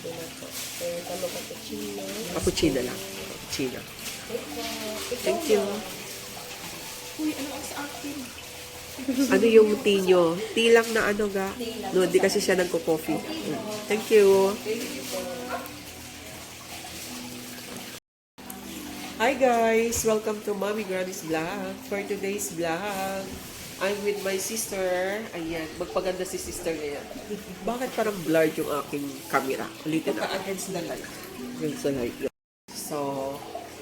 coffee na po. Kaya tama cappuccino. Cappuccino lang. Cappuccino. Thank you. Uy, ano ang sa akin? Ano yung tea nyo? Tea lang na ano ga? No, di kasi siya nagko-coffee. Thank you. Hi guys! Welcome to Mommy Granny's Vlog. For today's vlog, I'm with my sister. Ayan, magpaganda si sister ngayon. Bakit parang blurred yung aking camera? Ulitin na. Against the light. Against the light. So,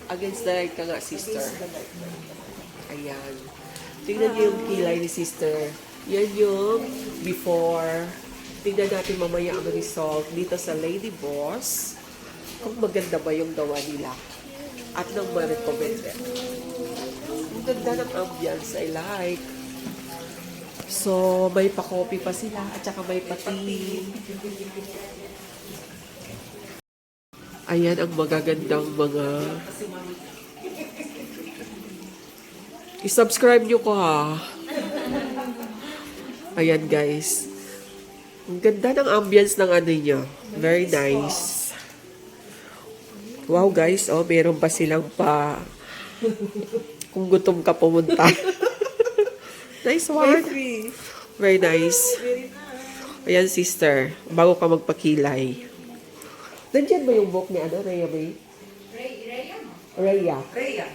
against the light ka nga, sister. Ayan. Tingnan niyo yung kilay ni sister. Yan yung before. Tingnan natin mamaya ang result dito sa Lady Boss. Kung maganda ba yung gawa nila. At nang ma-recommend. Ang ganda ng ambience. I like. So, may pa-coffee pa sila. At saka may pa-tea. Ayan ang magagandang mga... I-subscribe nyo ko ha. Ayan guys. Ang ganda ng ambience ng ano nyo. Very nice. Wow guys, oh, meron pa silang pa kung gutom ka pumunta. Nice one. Very nice. Ayan sister, bago ka magpakilay. Nandiyan ba yung book ni ano, Rhea ba? Rhea. Rhea.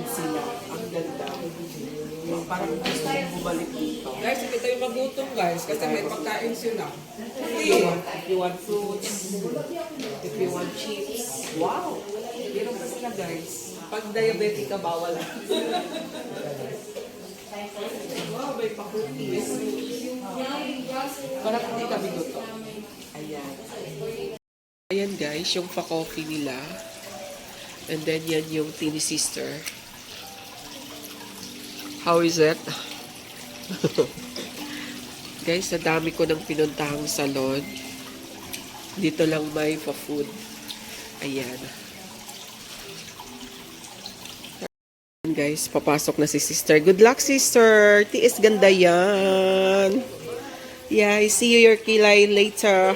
Sila, ang ganda. Parang gusto kong bumalik dito. Guys, ito yung magutom guys kasi may pagkain sila. If you want fruits, if you want chips, wow! Meron pa sila guys. Pag diabetic ka, bawal. Wow, may pa-cookies. Parang hindi kami gusto. Ayan. Ayan guys, yung pa-coffee nila. And then yan yung tini sister. How is it? Guys, sa dami ko ng pinuntahang salon. Dito lang may pa-food. Ayan. Guys, papasok na si sister. Good luck, sister. Tiis ganda yan. Yeah, I see you your kilay later.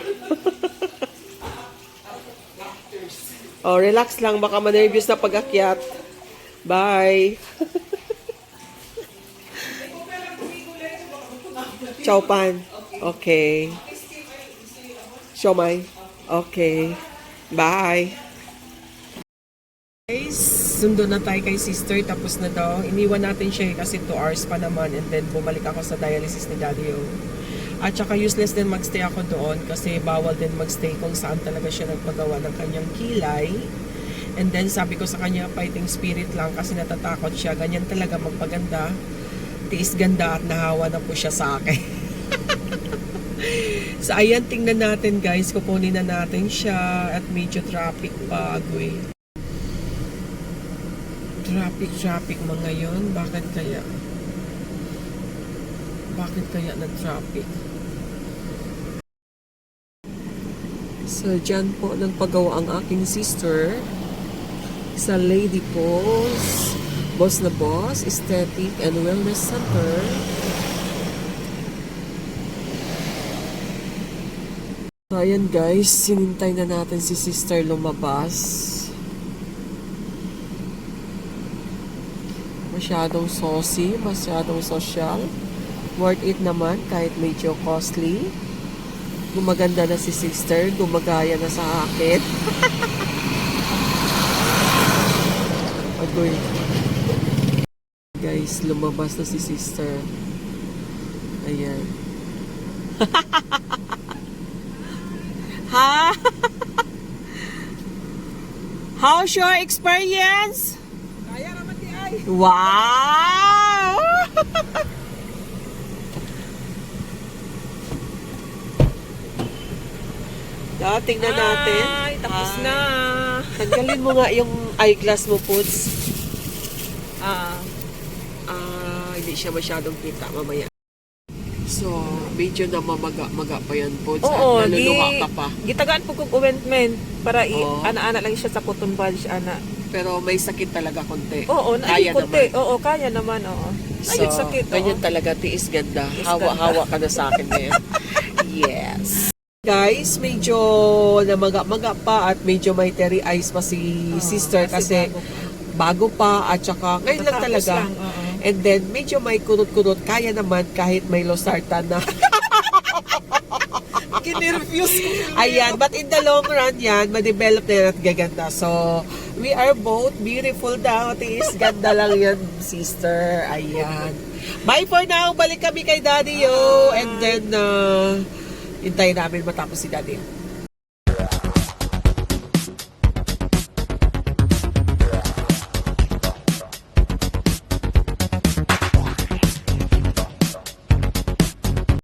Oh, relax lang. Baka ma-nervous na pag-akyat. Bye. Chow pan. Okay. Siomai. Okay. Bye. Guys, sundo na tayo kay sister. Tapos na daw. Iniwan natin siya kasi 2 hours pa naman. And then bumalik ako sa dialysis ni Daddy O. At saka useless din magstay ako doon kasi bawal din magstay kung saan talaga siya nagpagawa ng kanyang kilay. And then sabi ko sa kanya, fighting spirit lang kasi natatakot siya. Ganyan talaga magpaganda. Tiis ganda at nahawa na po siya sa akin. So ayan, tingnan natin guys. Kukunin na natin siya at medyo traffic pa. Traffic mo ngayon. Bakit kaya? Bakit kaya nag-traffic? So, dyan po nagpagawa ang aking sister sa Lady Boss. Boss na Boss, Aesthetic and Wellness Center. So, ayan guys, sinintay na natin si sister lumabas. Masyadong saucy, masyadong social. Worth it naman kahit medyo costly. Gumaganda na si sister, gumagaya na sa akin. Agoy. Guys, lumabas na si sister. Ayan. Ha? How's your experience? Kaya naman di ay. Wow! Tingnan natin. Ay, tapos na. Tanggalin mo nga yung eyeglass mo, Puds. Hindi siya masyadong kita mamaya. So, medyo na mamaga-maga pa yan po. Oo, Naluluha ka pa. gitagaan po kong ointment para Oo. ana-ana lang siya sa cotton buds, ana. Pero may sakit talaga konti. Oo, Kaya konti. naman. Oo, kaya naman, oo. So, Ayun, sakit. ganyan oo. talaga, tiis ganda. Tiis Hawa-hawa ka na sa akin ngayon. Yes. Guys, medyo namaga-maga pa at medyo may teary eyes pa si sister kasi bago pa at saka ngayon lang Tatapos talaga. lang, oo. And then, medyo may kunot-kunot. Kaya naman kahit may losartan na. Kinirefuse ko. Ayan, but in the long run yan, ma-develop na yan at gaganda. So, we are both beautiful daw. Tiis, ganda lang yan, sister. Ayan. Bye for now. Balik kami kay Daddy, yo. And then, hintayin namin matapos si Daddy.